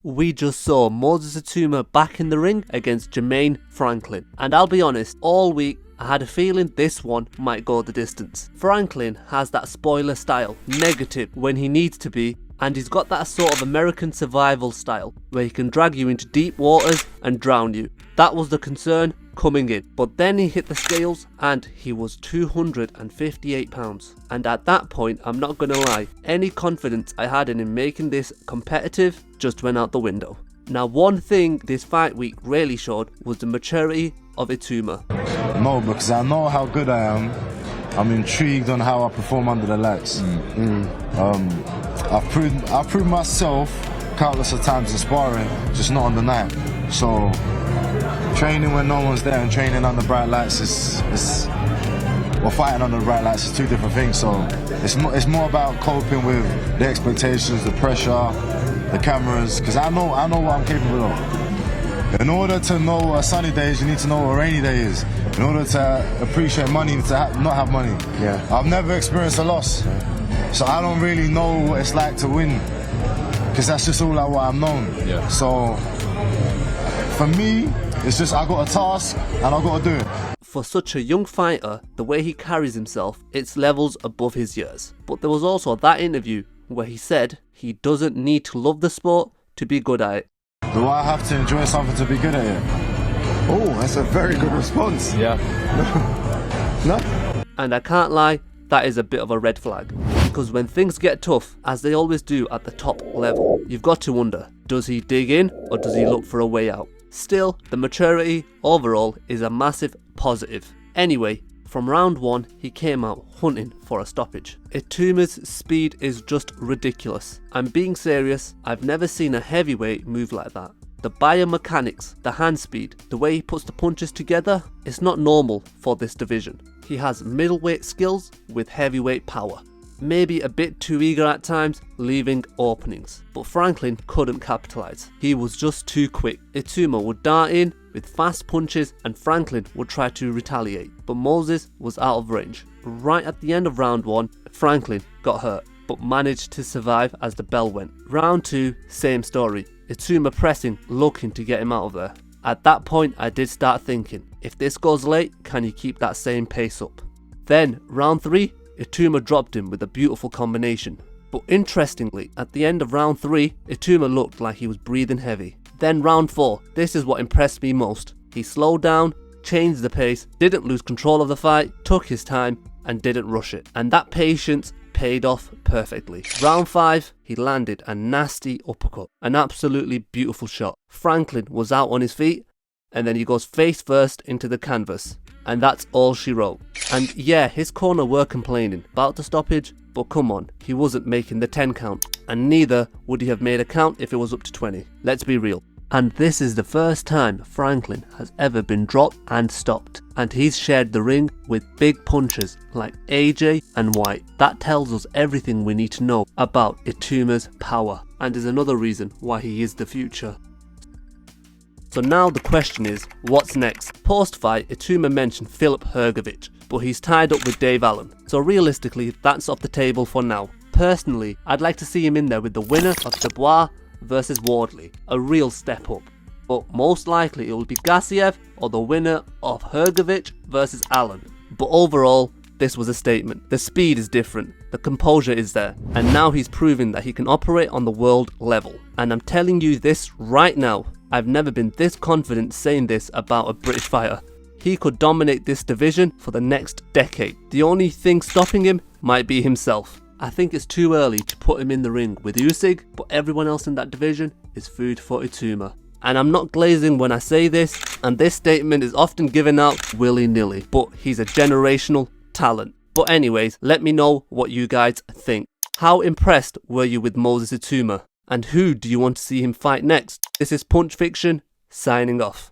We just saw Moses Itauma back in the ring against Jermaine Franklin, and I'll be honest, all week I had a feeling this one might go the distance. Franklin has that spoiler style, negative when he needs to be, and he's got that sort of American survival style where he can drag you into deep waters and drown you. That was the concern coming in, but then he hit the scales and he was 258 pounds, and at that point, I'm not gonna lie, any confidence I had in him making this competitive just went out the window. Now, one thing this fight week really showed was the maturity of Itauma. No, because I know how good I am. I'm intrigued on how I perform under the lights. I've proved myself countless of times in sparring, just not on the night. So training when no one's there and training under bright lights or fighting under bright lights is two different things. So it's more about coping with the expectations, the pressure, the cameras, because I know what I'm capable of. In order to know what a sunny day is, you need to know what a rainy day is. In order to appreciate money, you need to not have money. Yeah. I've never experienced a loss, so I don't really know what it's like to win, because that's just all what I've known. Yeah. So for me, it's just I got a task and I got to do it. For such a young fighter, the way he carries himself, it's levels above his years. But there was also that interview where he said he doesn't need to love the sport to be good at it. Do I have to enjoy something to be good at it? Oh, that's a very good response. Yeah. No? And I can't lie, that is a bit of a red flag. Because when things get tough, as they always do at the top level, you've got to wonder, does he dig in or does he look for a way out? Still, the maturity overall is a massive positive. Anyway, from round one, he came out hunting for a stoppage. Itauma's speed is just ridiculous. I'm being serious, I've never seen a heavyweight move like that. The biomechanics, the hand speed, the way he puts the punches together, it's not normal for this division. He has middleweight skills with heavyweight power. Maybe a bit too eager at times, leaving openings. But Franklin couldn't capitalise. He was just too quick. Itauma would dart in with fast punches and Franklin would try to retaliate. But Moses was out of range. Right at the end of round one, Franklin got hurt, but managed to survive as the bell went. Round two, same story. Itauma pressing, looking to get him out of there. At that point, I did start thinking, if this goes late, can you keep that same pace up? Then, round three, Itauma dropped him with a beautiful combination. But interestingly, at the end of round 3, Itauma looked like he was breathing heavy. Then round 4, this is what impressed me most. He slowed down, changed the pace, didn't lose control of the fight, took his time and didn't rush it. And that patience paid off perfectly. Round 5, he landed a nasty uppercut, an absolutely beautiful shot. Franklin was out on his feet and then he goes face first into the canvas. And that's all she wrote. And yeah, his corner were complaining about the stoppage, but come on, he wasn't making the 10 count, and neither would he have made a count if it was up to 20. Let's be real. And this is the first time Franklin has ever been dropped and stopped, and he's shared the ring with big punchers like AJ and White. That tells us everything we need to know about Itauma's power, and is another reason why he is the future. So now the question is, what's next? Post-fight, Itauma mentioned Filip Hrgović, but he's tied up with Dave Allen. So realistically, that's off the table for now. Personally, I'd like to see him in there with the winner of Dubois versus Wardley, a real step up. But most likely it will be Gassiev or the winner of Hrgović versus Allen. But overall, this was a statement. The speed is different, the composure is there, and now he's proving that he can operate on the world level. And I'm telling you this right now, I've never been this confident saying this about a British fighter. He could dominate this division for the next decade. The only thing stopping him might be himself. I think it's too early to put him in the ring with Usyk, but everyone else in that division is food for Itauma. And I'm not glazing when I say this, and this statement is often given out willy-nilly, but he's a generational talent. But anyways, let me know what you guys think. How impressed were you with Moses Itauma? And who do you want to see him fight next? This is Punch Fiction, signing off.